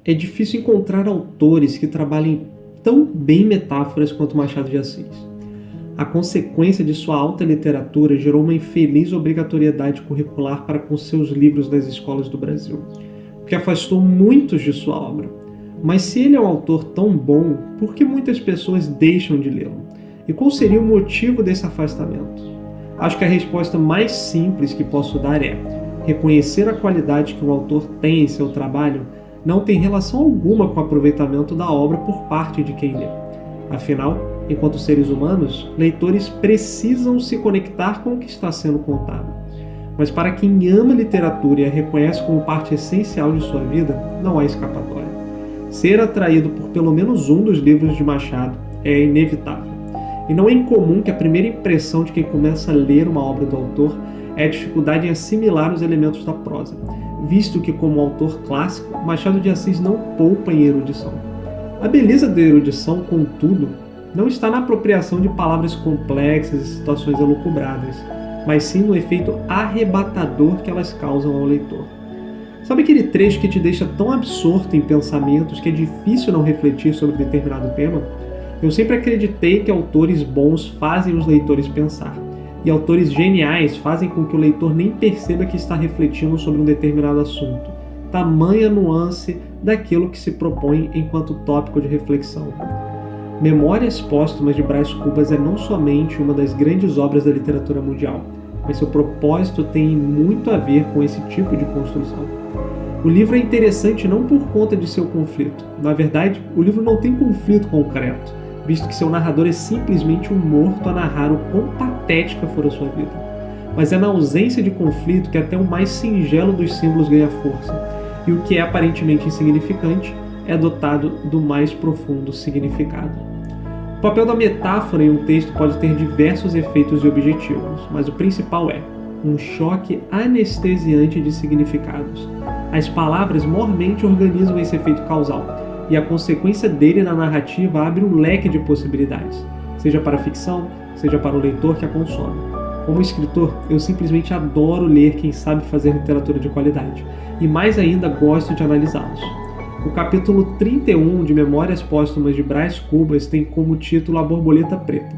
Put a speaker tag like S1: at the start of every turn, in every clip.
S1: é difícil encontrar autores que trabalhem tão bem metáforas quanto Machado de Assis. A consequência de sua alta literatura gerou uma infeliz obrigatoriedade curricular para com seus livros nas escolas do Brasil, o que afastou muitos de sua obra. Mas se ele é um autor tão bom, por que muitas pessoas deixam de lê-lo? E qual seria o motivo desse afastamento? Acho que a resposta mais simples que posso dar é: reconhecer a qualidade que um autor tem em seu trabalho não tem relação alguma com o aproveitamento da obra por parte de quem lê. Afinal, enquanto seres humanos, leitores precisam se conectar com o que está sendo contado. Mas para quem ama literatura e a reconhece como parte essencial de sua vida, não há escapatória. Ser atraído por pelo menos um dos livros de Machado é inevitável. E não é incomum que a primeira impressão de quem começa a ler uma obra do autor é a dificuldade em assimilar os elementos da prosa, visto que, como autor clássico, Machado de Assis não poupa em erudição. A beleza da erudição, contudo, não está na apropriação de palavras complexas e situações elucubradas, mas sim no efeito arrebatador que elas causam ao leitor. Sabe aquele trecho que te deixa tão absorto em pensamentos que é difícil não refletir sobre determinado tema? Eu sempre acreditei que autores bons fazem os leitores pensar, e autores geniais fazem com que o leitor nem perceba que está refletindo sobre um determinado assunto. Tamanha nuance daquilo que se propõe enquanto tópico de reflexão. Memórias Póstumas de Brás Cubas é não somente uma das grandes obras da literatura mundial, mas seu propósito tem muito a ver com esse tipo de construção. O livro é interessante não por conta de seu conflito. Na verdade, o livro não tem conflito concreto, visto que seu narrador é simplesmente um morto a narrar o quão patética for a sua vida. Mas é na ausência de conflito que até o mais singelo dos símbolos ganha força, e o que é aparentemente insignificante é dotado do mais profundo significado. O papel da metáfora em um texto pode ter diversos efeitos e objetivos, mas o principal é um choque anestesiante de significados. As palavras mormente organizam esse efeito causal, e a consequência dele na narrativa abre um leque de possibilidades, seja para a ficção, seja para o leitor que a consome. Como escritor, eu simplesmente adoro ler quem sabe fazer literatura de qualidade, e mais ainda gosto de analisá-los. O capítulo 31 de Memórias Póstumas de Brás Cubas tem como título A Borboleta Preta.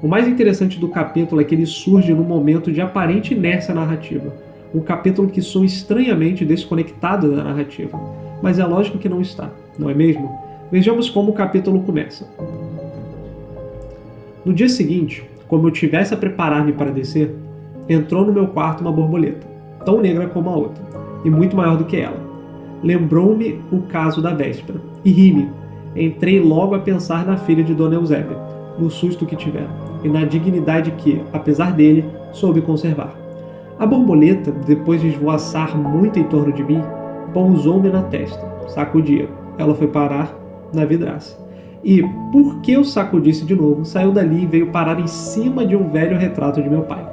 S1: O mais interessante do capítulo é que ele surge num momento de aparente inércia narrativa, um capítulo que soa estranhamente desconectado da narrativa, mas é lógico que não está, não é mesmo? Vejamos como o capítulo começa. No dia seguinte, como eu tivesse a preparar-me para descer, entrou no meu quarto uma borboleta, tão negra como a outra, e muito maior do que ela. Lembrou-me o caso da véspera, e ri-me. Entrei logo a pensar na filha de Dona Eusébia, no susto que tivera, e na dignidade que, apesar dele, soube conservar. A borboleta, depois de esvoaçar muito em torno de mim, pousou-me na testa, sacudia. Ela foi parar na vidraça. E, porque eu sacudisse de novo, saiu dali e veio parar em cima de um velho retrato de meu pai.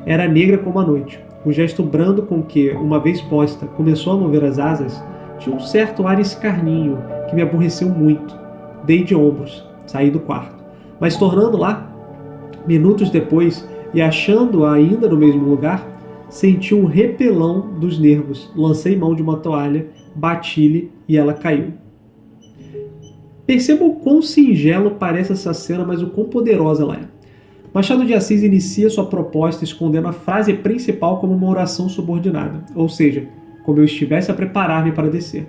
S1: Era negra como a noite. O gesto brando com que, uma vez posta, começou a mover as asas, tinha um certo ar escarninho que me aborreceu muito. Dei de ombros, saí do quarto. Mas tornando lá, minutos depois, e achando-a ainda no mesmo lugar, senti um repelão dos nervos. Lancei mão de uma toalha, bati-lhe e ela caiu. Perceba o quão singelo parece essa cena, mas o quão poderosa ela é. Machado de Assis inicia sua proposta escondendo a frase principal como uma oração subordinada, ou seja, como eu estivesse a preparar-me para descer.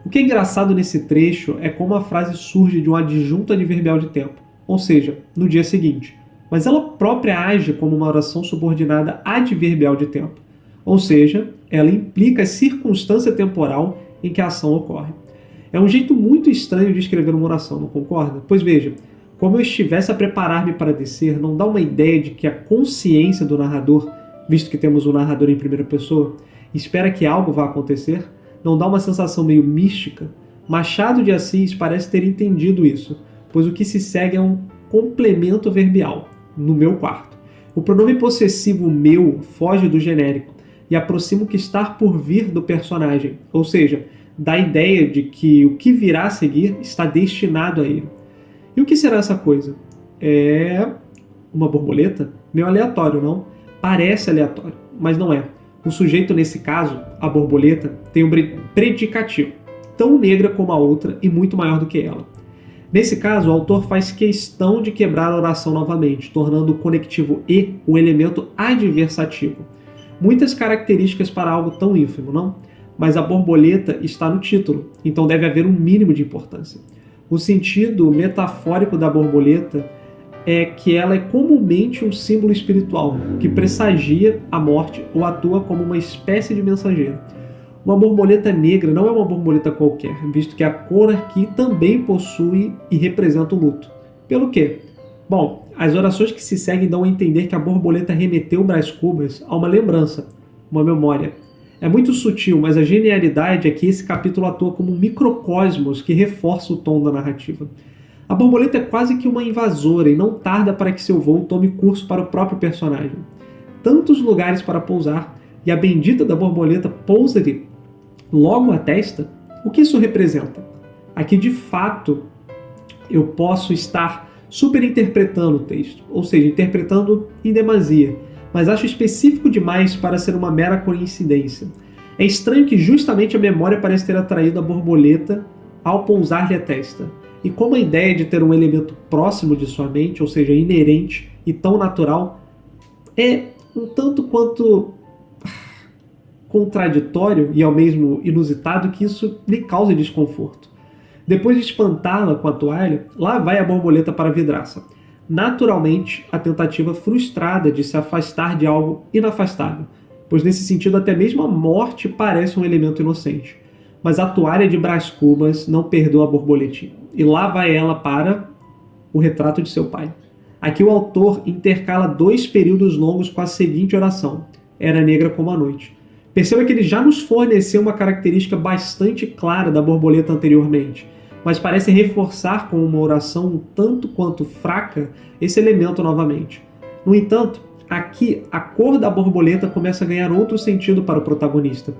S1: O que é engraçado nesse trecho é como a frase surge de um adjunto adverbial de tempo, ou seja, no dia seguinte, mas ela própria age como uma oração subordinada adverbial de tempo, ou seja, ela implica a circunstância temporal em que a ação ocorre. É um jeito muito estranho de escrever uma oração, não concorda? Pois veja, como eu estivesse a preparar-me para descer, não dá uma ideia de que a consciência do narrador, visto que temos o narrador em primeira pessoa, espera que algo vá acontecer? Não dá uma sensação meio mística? Machado de Assis parece ter entendido isso, pois o que se segue é um complemento verbial, no meu quarto. O pronome possessivo meu foge do genérico e aproxima o que está por vir do personagem, ou seja, dá a ideia de que o que virá a seguir está destinado a ele. E o que será essa coisa? É uma borboleta? Meio aleatório, não? Parece aleatório, mas não é. O sujeito, nesse caso, a borboleta, tem um predicativo. tão negra como a outra e muito maior do que ela. Nesse caso, o autor faz questão de quebrar a oração novamente, tornando o conectivo e um elemento adversativo. Muitas características para algo tão ínfimo, não? Mas a borboleta está no título, então deve haver um mínimo de importância. O sentido metafórico da borboleta é que ela é comumente um símbolo espiritual, que pressagia a morte ou atua como uma espécie de mensageiro. Uma borboleta negra não é uma borboleta qualquer, visto que a cor aqui também possui e representa o luto. Pelo quê? Bom, as orações que se seguem dão a entender que a borboleta remeteu Brás Cubas a uma lembrança, uma memória. É muito sutil, mas a genialidade é que esse capítulo atua como um microcosmos que reforça o tom da narrativa. A borboleta é quase que uma invasora e não tarda para que seu voo tome curso para o próprio personagem. Tantos lugares para pousar, e a bendita da borboleta pousa-lhe logo à testa. O que isso representa? Aqui, de fato, eu posso estar superinterpretando o texto, ou seja, interpretando em demasia, mas acho específico demais para ser uma mera coincidência. É estranho que justamente a memória parece ter atraído a borboleta ao pousar-lhe a testa. E como a ideia de ter um elemento próximo de sua mente, ou seja, inerente e tão natural, é um tanto quanto contraditório e ao mesmo inusitado que isso lhe causa desconforto. Depois de espantá-la com a toalha, lá vai a borboleta para a vidraça. Naturalmente, a tentativa frustrada de se afastar de algo inafastável, pois nesse sentido até mesmo a morte parece um elemento inocente. Mas a toalha de Brás Cubas não perdoa a borboletinha, e lá vai ela para o retrato de seu pai. Aqui o autor intercala 2 períodos longos com a seguinte oração: era negra como a noite. Perceba que ele já nos forneceu uma característica bastante clara da borboleta anteriormente, mas parece reforçar com uma oração um tanto quanto fraca esse elemento novamente. No entanto, aqui a cor da borboleta começa a ganhar outro sentido para o protagonista,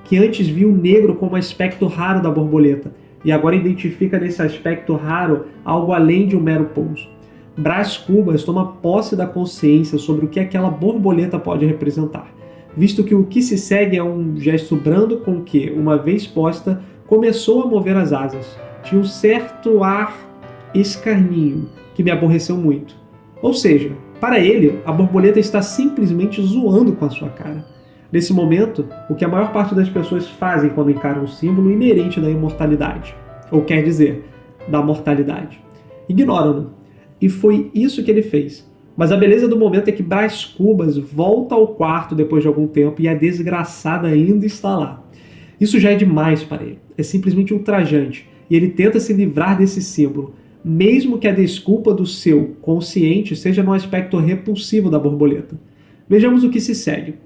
S1: que antes viu o negro como um aspecto raro da borboleta, e agora identifica nesse aspecto raro algo além de um mero pouso. Brás Cubas toma posse da consciência sobre o que aquela borboleta pode representar, visto que o que se segue é um gesto brando com que, uma vez posta, começou a mover as asas. Tinha um certo ar escarninho, que me aborreceu muito. Ou seja, para ele, a borboleta está simplesmente zoando com a sua cara. Nesse momento, o que a maior parte das pessoas fazem quando encaram um símbolo inerente da imortalidade, ou quer dizer, da mortalidade. Ignoram-no. E foi isso que ele fez. Mas a beleza do momento é que Brás Cubas volta ao quarto depois de algum tempo e a desgraçada ainda está lá. Isso já é demais para ele. É simplesmente ultrajante. E ele tenta se livrar desse símbolo, mesmo que a desculpa do seu consciente seja no aspecto repulsivo da borboleta. Vejamos o que se segue.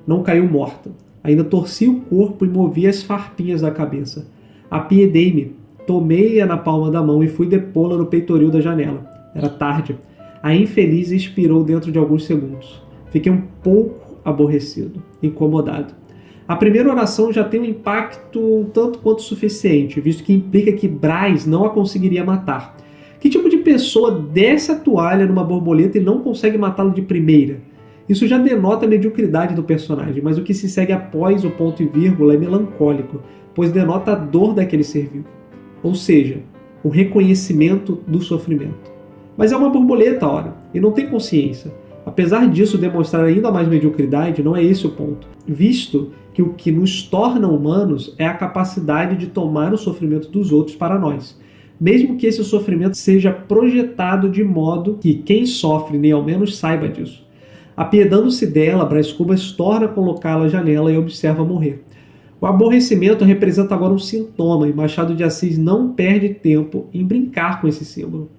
S1: Não caiu morta. Ainda torcia o corpo e movia as farpinhas da cabeça. Apiedei-me, tomei-a na palma da mão e fui depô-la no peitoril da janela. Era tarde. A infeliz expirou dentro de alguns segundos. Fiquei um pouco aborrecido, incomodado. A primeira oração já tem um impacto um tanto quanto suficiente, visto que implica que Brás não a conseguiria matar. Que tipo de pessoa desce a toalha numa borboleta e não consegue matá-lo de primeira? Isso já denota a mediocridade do personagem, mas o que se segue após o ponto e vírgula é melancólico, pois denota a dor daquele ser vivo. Ou seja, o reconhecimento do sofrimento. Mas é uma borboleta, ora, e não tem consciência. Apesar disso demonstrar ainda mais mediocridade, não é esse o ponto, visto que o que nos torna humanos é a capacidade de tomar o sofrimento dos outros para nós, mesmo que esse sofrimento seja projetado de modo que quem sofre nem ao menos saiba disso. Apiedando-se dela, Brás Cubas torna a colocá-la à janela e observa morrer. O aborrecimento representa agora um sintoma e Machado de Assis não perde tempo em brincar com esse símbolo.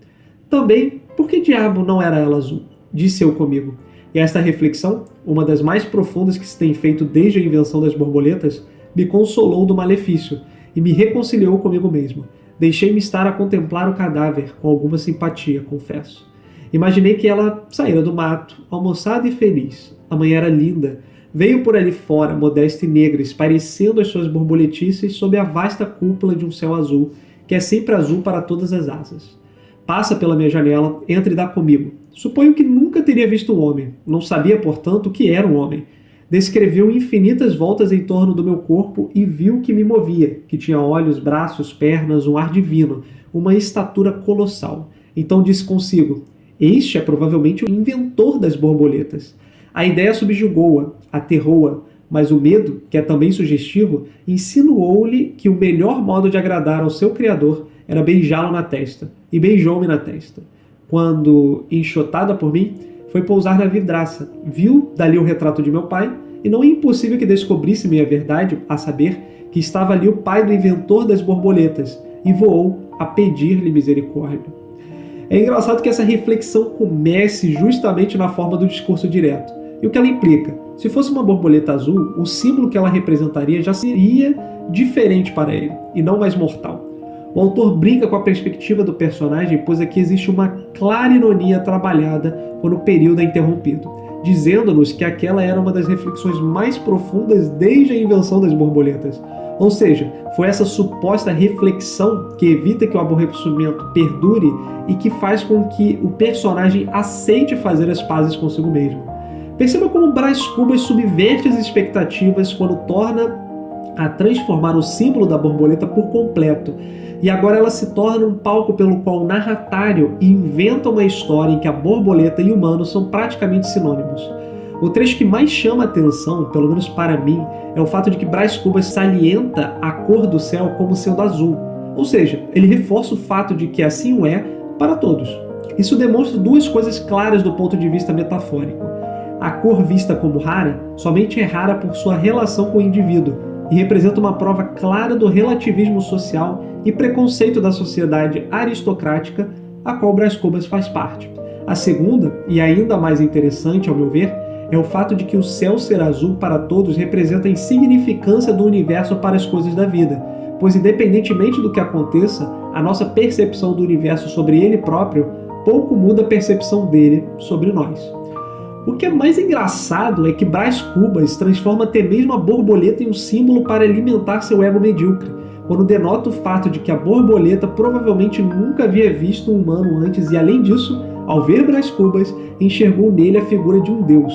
S1: Também, por que diabo não era ela azul? Disse eu comigo. E esta reflexão, uma das mais profundas que se tem feito desde a invenção das borboletas, me consolou do malefício e me reconciliou comigo mesmo. Deixei-me estar a contemplar o cadáver com alguma simpatia, confesso. Imaginei que ela saíra do mato, almoçada e feliz. A manhã era linda. Veio por ali fora, modesta e negra, esparecendo as suas borboletices sob a vasta cúpula de um céu azul, que é sempre azul para todas as asas. Passa pela minha janela, entra e dá comigo. Suponho que nunca teria visto um homem. Não sabia, portanto, o que era um homem. Descreveu infinitas voltas em torno do meu corpo e viu que me movia, que tinha olhos, braços, pernas, um ar divino, uma estatura colossal. Então disse consigo: este é provavelmente o inventor das borboletas. A ideia subjugou-a, aterrou-a, mas o medo, que é também sugestivo, insinuou-lhe que o melhor modo de agradar ao seu criador era beijá-lo na testa, e beijou-me na testa. Quando, enxotada por mim, foi pousar na vidraça, viu dali o retrato de meu pai, e não é impossível que descobrisse-me a verdade, a saber que estava ali o pai do inventor das borboletas, e voou a pedir-lhe misericórdia. É engraçado que essa reflexão comece justamente na forma do discurso direto. E o que ela implica? Se fosse uma borboleta azul, o símbolo que ela representaria já seria diferente para ele, e não mais mortal. O autor brinca com a perspectiva do personagem, pois aqui existe uma clara ironia trabalhada quando o período é interrompido, dizendo-nos que aquela era uma das reflexões mais profundas desde a invenção das borboletas. Ou seja, foi essa suposta reflexão que evita que o aborrecimento perdure e que faz com que o personagem aceite fazer as pazes consigo mesmo. Perceba como Brás Cubas subverte as expectativas quando torna a transformar o símbolo da borboleta por completo. E agora ela se torna um palco pelo qual o narratário inventa uma história em que a borboleta e o humano são praticamente sinônimos. O trecho que mais chama a atenção, pelo menos para mim, é o fato de que Brás Cubas salienta a cor do céu como sendo azul. Ou seja, ele reforça o fato de que assim o é para todos. Isso demonstra duas coisas claras do ponto de vista metafórico. A cor vista como rara somente é rara por sua relação com o indivíduo e representa uma prova clara do relativismo social e preconceito da sociedade aristocrática a qual Brás Cubas faz parte. A segunda, e ainda mais interessante ao meu ver, é o fato de que o céu ser azul para todos representa a insignificância do universo para as coisas da vida, pois independentemente do que aconteça, a nossa percepção do universo sobre ele próprio pouco muda a percepção dele sobre nós. O que é mais engraçado é que Brás Cubas transforma até mesmo a borboleta em um símbolo para alimentar seu ego medíocre, quando denota o fato de que a borboleta provavelmente nunca havia visto um humano antes e, além disso, ao ver Brás Cubas, enxergou nele a figura de um deus.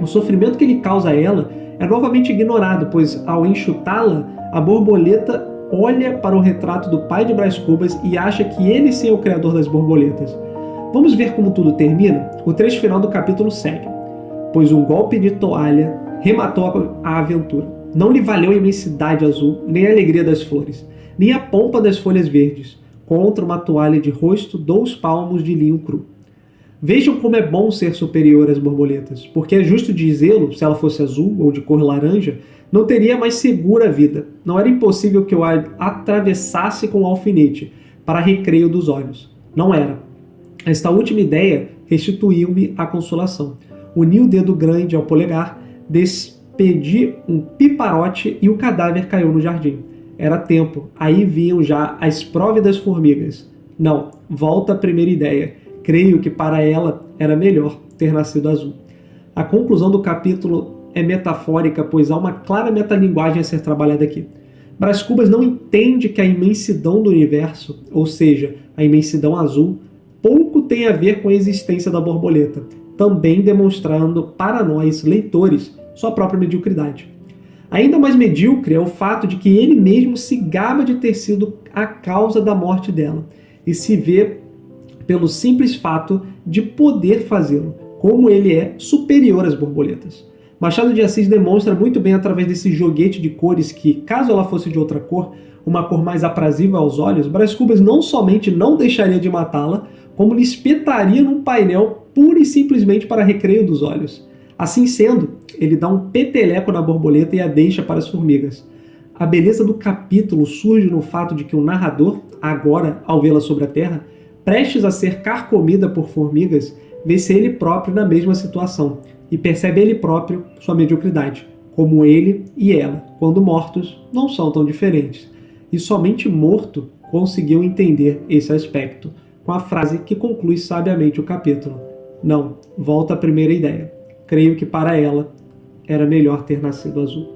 S1: O sofrimento que ele causa a ela é novamente ignorado, pois, ao enxutá-la, a borboleta olha para o retrato do pai de Brás Cubas e acha que ele sim é o criador das borboletas. Vamos ver como tudo termina? O trecho final do capítulo segue. Pois um golpe de toalha rematou a aventura. Não lhe valeu a imensidade azul, nem a alegria das flores, nem a pompa das folhas verdes, contra uma toalha de rosto 2 palmos de linho cru. Vejam como é bom ser superior às borboletas, porque é justo dizê-lo, se ela fosse azul ou de cor laranja, não teria mais segura a vida. Não era impossível que eu a atravessasse com um alfinete, para recreio dos olhos. Não era. Esta última ideia restituiu-me a consolação. Uni o dedo grande ao polegar, despedi um piparote e o cadáver caiu no jardim. Era tempo, aí vinham já as próvidas formigas. Não, volta à primeira ideia. Creio que para ela era melhor ter nascido azul. A conclusão do capítulo é metafórica, pois há uma clara metalinguagem a ser trabalhada aqui. Brás Cubas não entende que a imensidão do universo, ou seja, a imensidão azul, pouco tem a ver com a existência da borboleta, também demonstrando para nós, leitores, sua própria mediocridade. Ainda mais medíocre é o fato de que ele mesmo se gaba de ter sido a causa da morte dela, e se vê pelo simples fato de poder fazê-lo, como ele é superior às borboletas. Machado de Assis demonstra muito bem através desse joguete de cores que, caso ela fosse de outra cor, uma cor mais aprazível aos olhos, Brás Cubas não somente não deixaria de matá-la, como lhe espetaria num painel pura e simplesmente para recreio dos olhos. Assim sendo, ele dá um peteleco na borboleta e a deixa para as formigas. A beleza do capítulo surge no fato de que o narrador, agora, ao vê-la sobre a terra, prestes a ser carcomida por formigas, vê-se ele próprio na mesma situação e percebe ele próprio sua mediocridade, como ele e ela, quando mortos, não são tão diferentes. E somente morto conseguiu entender esse aspecto, com a frase que conclui sabiamente o capítulo. Não, volta à primeira ideia. Creio que para ela era melhor ter nascido azul.